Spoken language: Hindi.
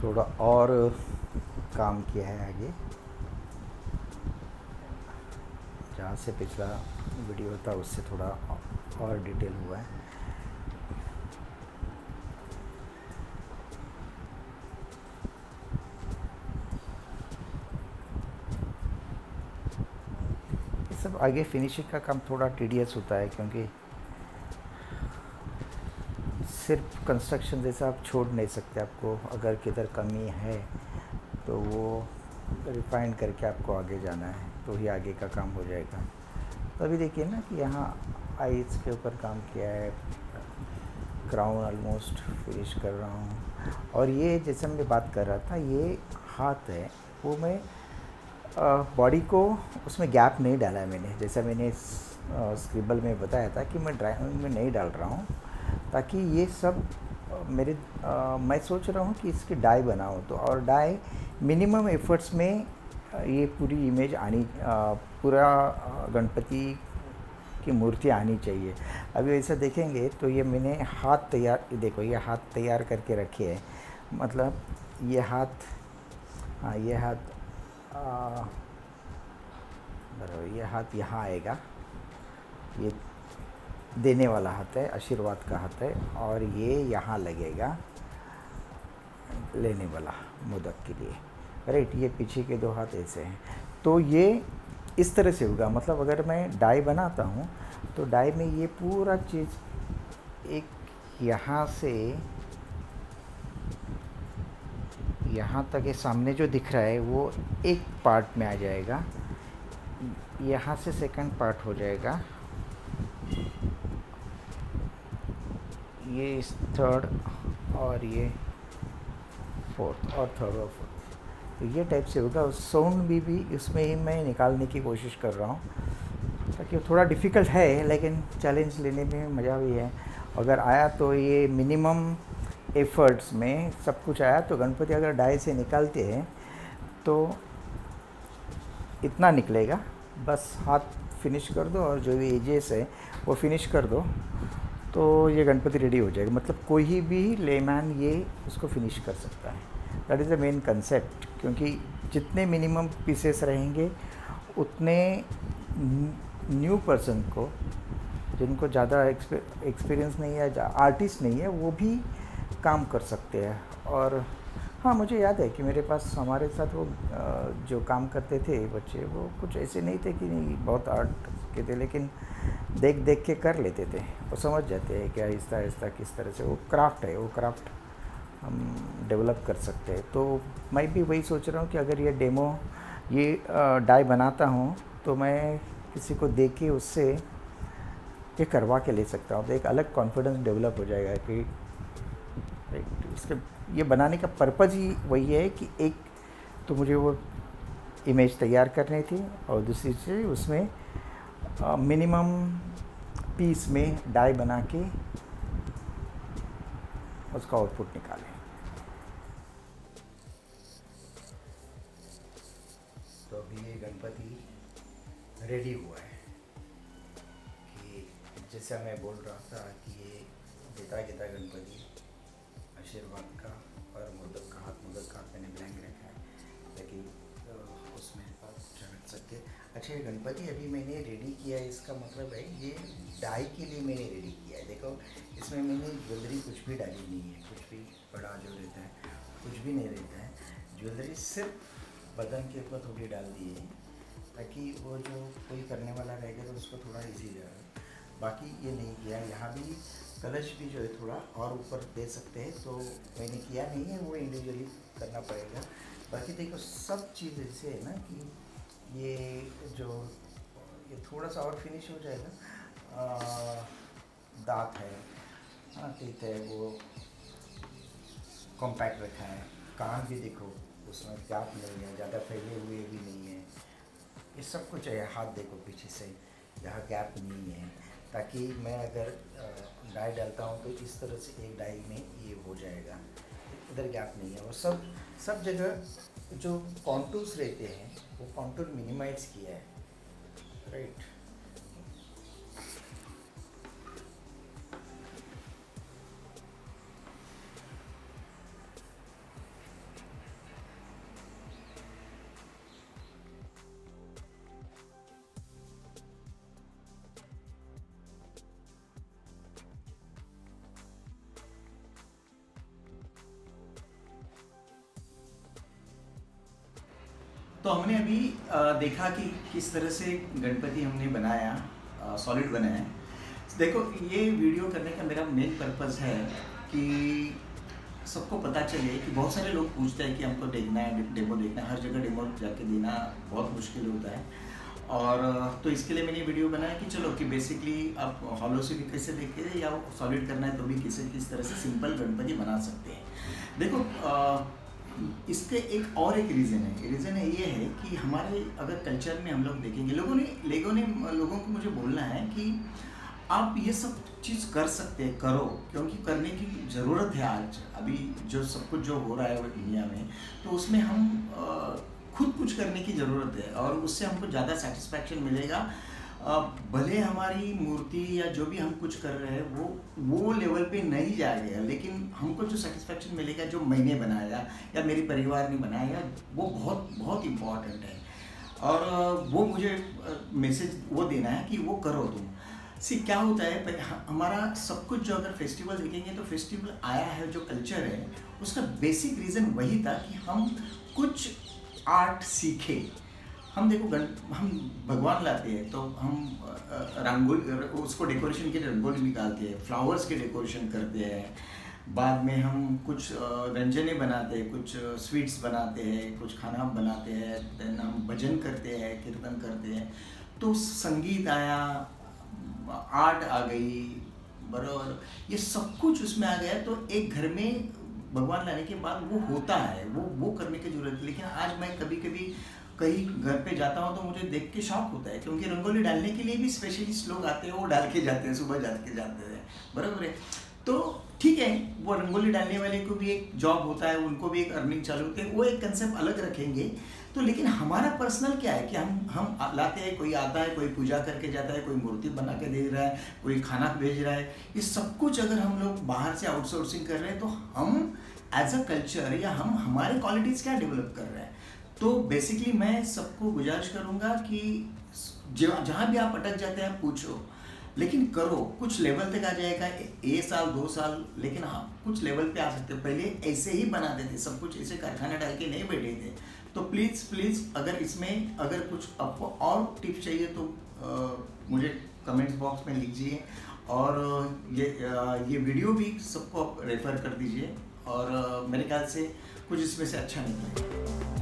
थोड़ा और काम किया है आगे, जहाँ से पिछला वीडियो था उससे थोड़ा और डिटेल हुआ है। ये सब आगे फिनिशिंग का काम थोड़ा टीडियस होता है, क्योंकि सिर्फ कंस्ट्रक्शन जैसा आप छोड़ नहीं सकते। आपको अगर किधर कमी है तो वो रिफाइंड करके आपको आगे जाना है, तो ही आगे का काम हो जाएगा। तो अभी देखिए ना कि यहाँ आइस के ऊपर काम किया है, क्राउन ऑलमोस्ट फिनिश कर रहा हूँ। और ये जैसे मैं बात कर रहा था, ये हाथ है, वो मैं बॉडी को उसमें गैप नहीं डाला है मैंने, जैसा मैंने स्क्रिबल में बताया था कि मैं ड्राइंग में नहीं डाल रहा हूँ, ताकि ये सब मैं सोच रहा हूँ कि इसकी डाई बनाऊँ। तो और डाई मिनिमम एफर्ट्स में ये पूरी इमेज आनी, पूरा गणपति की मूर्ति आनी चाहिए। अभी ऐसा देखेंगे तो ये मैंने हाथ तैयार, देखो ये हाथ तैयार करके रखे है, मतलब ये हाथ, हाँ ये हाथ बराबर, ये हाथ यहाँ आएगा, ये देने वाला हाथ है, आशीर्वाद का हाथ है, और ये यहाँ लगेगा लेने वाला मोदक के लिए, राइट। ये पीछे के दो हाथ ऐसे हैं, तो ये इस तरह से होगा। मतलब अगर मैं डाई बनाता हूँ तो डाई में ये पूरा चीज़ एक यहाँ से यहाँ तक, ये सामने जो दिख रहा है वो एक पार्ट में आ जाएगा, यहाँ से सेकंड पार्ट हो जाएगा, ये थर्ड, और ये फोर्थ, और थर्ड और फोर्थ, तो ये टाइप से होगा। साउंड भी इसमें ही मैं निकालने की कोशिश कर रहा हूँ, ताकि थोड़ा डिफ़िकल्ट है, लेकिन चैलेंज लेने में मज़ा भी है। अगर आया तो ये मिनिमम एफर्ट्स में सब कुछ आया, तो गणपति अगर डाई से निकालते हैं तो इतना निकलेगा, बस हाथ फिनिश कर दो और जो भी एजेस है वो फिनिश कर दो, तो ये गणपति रेडी हो जाएगा। मतलब कोई भी लेमैन ये उसको फिनिश कर सकता है। That is the main concept, क्योंकि जितने मिनिमम पीसेस रहेंगे उतने न्यू पर्सन को, जिनको ज़्यादा एक्सपीरियंस नहीं है, आर्टिस्ट नहीं है, वो भी काम कर सकते हैं। और हाँ, मुझे याद है कि मेरे पास, हमारे साथ वो जो काम करते थे बच्चे, वो कुछ ऐसे नहीं थे कि नहीं बहुत आर्ट के थे, लेकिन देख देख के कर लेते थे, वो समझ जाते हैं कि आहिस्ता आहिस्ता किस तरह से, वो क्राफ्ट है, वो क्राफ्ट हम डेवलप कर सकते हैं। तो मैं भी वही सोच रहा हूँ कि अगर ये डेमो, ये डाई बनाता हूँ तो मैं किसी को दे के उससे ये करवा के ले सकता हूँ, तो एक अलग कॉन्फिडेंस डेवलप हो जाएगा कि इसके, ये बनाने का पर्पज़ ही वही है कि एक तो मुझे वो इमेज तैयार करनी थी, और दूसरी चीज़ उसमें मिनिमम पीस में डाई बना के उसका आउटपुट निकालें। तो अभी ये गणपति रेडी हुआ है, कि जैसा मैं बोल रहा था कि ये गीता गीता गणपति आशीर्वाद का और मोदक का हाथ, मोदक का हाथ मैंने ब्लैंक रखा है ताकि उसमें आप रख सकते। अच्छा, ये गणपति अभी मैंने रेडी किया है, इसका मतलब है ये डाई के लिए मैंने रेडी किया है। देखो इसमें मैंने ज्वेलरी कुछ भी डाली नहीं है, कुछ भी बड़ा जो रहता है कुछ भी नहीं रहता है, ज्वेलरी सिर्फ बदन के ऊपर थोड़ी डाल दी है, ताकि वो जो कोई करने वाला रहेगा तो उसको थोड़ा इजी रहेगा। बाकी ये नहीं किया। यहाँ भी कलश भी जो है थोड़ा और ऊपर दे सकते हैं, तो मैंने किया नहीं है, वो इंडिविजुअली करना पड़ेगा। बाकी देखो सब चीज़ ऐसे है ना कि ये जो, ये थोड़ा सा और फिनिश हो जाएगा। दांत है, हाँ टीथ है, वो कॉम्पैक्ट रखा है। कान भी देखो उसमें गैप नहीं है, ज़्यादा फैले हुए भी नहीं है, ये सब कुछ है। हाथ देखो पीछे से, यहाँ गैप नहीं है, ताकि मैं अगर डाई डालता हूँ तो इस तरह से एक डाई में ये हो जाएगा, इधर गैप नहीं है। और सब जगह जो कॉन्टूर्स रहते हैं वो कॉन्टूर मिनिमाइज किया है, राइट। तो हमने अभी देखा कि किस तरह से गणपति हमने बनाया, सॉलिड बनाया। देखो, ये वीडियो करने का मेरा मेन पर्पस है कि सबको पता चले कि बहुत सारे लोग पूछते हैं कि हमको देखना है, डेमो देखना है। हर जगह डेमो जाके देना बहुत मुश्किल होता है, और तो इसके लिए मैंने वीडियो बनाया कि चलो कि बेसिकली आप हॉलो से भी कैसे देखते हैं या सॉलिड करना है तो भी किस तरह से सिंपल गणपति बना सकते हैं। देखो, इसके एक रीज़न है ये है कि हमारे अगर कल्चर में हम लोग देखेंगे, लोगों को मुझे बोलना है कि आप ये सब चीज़ कर सकते हैं, करो, क्योंकि करने की ज़रूरत है। आज अभी जो सब कुछ जो हो रहा है वो दुनिया में, तो उसमें हम खुद कुछ करने की ज़रूरत है और उससे हमको ज़्यादा सेटिस्फैक्शन मिलेगा। भले हमारी मूर्ति या जो भी हम कुछ कर रहे हैं वो लेवल पे नहीं जाएगा, लेकिन हमको जो सेटिस्फैक्शन मिलेगा, जो मैंने बनाया या मेरे परिवार ने बनाया, वो बहुत बहुत इम्पॉर्टेंट है। और वो मुझे मैसेज वो देना है कि वो करो तुम। क्या होता है, हमारा सब कुछ जो अगर फेस्टिवल देखेंगे तो फेस्टिवल आया है, जो कल्चर है उसका बेसिक रीज़न वही था कि हम कुछ आर्ट सीखे। हम देखो, हम भगवान लाते हैं तो हम रंगोली, उसको डेकोरेशन के लिए रंगोली निकालते हैं, फ्लावर्स के डेकोरेशन करते हैं, बाद में हम कुछ व्यंजने बनाते हैं, कुछ स्वीट्स बनाते हैं, कुछ खाना बनाते हैं, देन हम भजन करते हैं, कीर्तन करते हैं, तो संगीत आया, आर्ट आ गई, बराबर, ये सब कुछ उसमें आ गया। तो एक घर में भगवान लाने के बाद वो होता है, वो करने की जरूरत है। लेकिन आज मैं कभी कभी कहीं घर पे जाता हूँ तो मुझे देख के शौक होता है, क्योंकि रंगोली डालने के लिए भी स्पेशलिस्ट लोग आते हैं, वो डाल के जाते हैं, सुबह जाके जाते हैं, बराबर है। तो ठीक है, वो रंगोली डालने वाले को भी एक जॉब होता है, उनको भी एक अर्निंग चालू होती है, वो एक कंसेप्ट अलग रखेंगे। तो लेकिन हमारा पर्सनल क्या है कि हम लाते हैं, कोई आता है, कोई पूजा करके जाता है, कोई मूर्ति बना के दे रहा है, कोई खाना भेज रहा है। ये सब कुछ अगर हम लोग बाहर से आउटसोर्सिंग कर रहे हैं तो हम एज अ कल्चर या हम हमारे क्वालिटीज़ क्या डेवलप कर रहे हैं। तो बेसिकली मैं सबको गुजारिश करूँगा कि जहाँ भी आप अटक जाते हैं पूछो, लेकिन करो, कुछ लेवल तक आ जाएगा, 1 साल 2 साल, लेकिन हाँ कुछ लेवल पे आ सकते हो। पहले ऐसे ही बनाते थे, सब कुछ ऐसे कारखाना डाल के नहीं बैठे थे। तो प्लीज़ अगर इसमें अगर कुछ आपको और टिप्स चाहिए तो मुझे कमेंट्स बॉक्स में लिखिए, और ये वीडियो भी सबको रेफ़र कर दीजिए, और मेरे ख्याल से कुछ इसमें से अच्छा निकले।